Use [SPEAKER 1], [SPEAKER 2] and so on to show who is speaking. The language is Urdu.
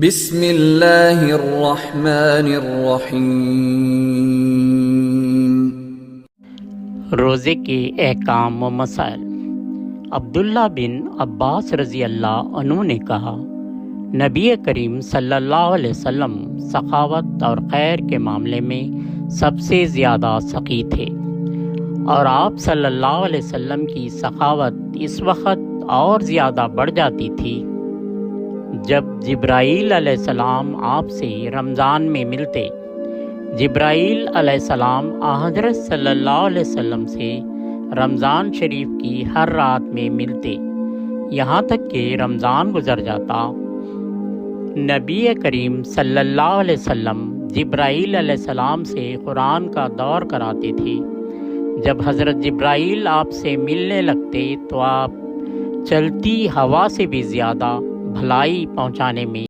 [SPEAKER 1] بسم اللہ الرحمن الرحیم۔
[SPEAKER 2] روزے کے احکام و مسائل۔ عبداللہ بن عباس رضی اللہ عنہ نے کہا، نبی کریم صلی اللہ علیہ وسلم سخاوت اور خیر کے معاملے میں سب سے زیادہ سخی تھے، اور آپ صلی اللہ علیہ وسلم کی سخاوت اس وقت اور زیادہ بڑھ جاتی تھی جب جبرائیل علیہ السلام آپ سے رمضان میں ملتے۔ جبرائیل علیہ السلام حضرت صلی اللہ علیہ وسلم سے رمضان شریف کی ہر رات میں ملتے، یہاں تک کہ رمضان گزر جاتا۔ نبی کریم صلی اللہ علیہ وسلم جبرائیل علیہ السلام سے قرآن کا دور کراتے تھے۔ جب حضرت جبرائیل آپ سے ملنے لگتے تو آپ چلتی ہوا سے بھی زیادہ بھلائی پہنچانے میں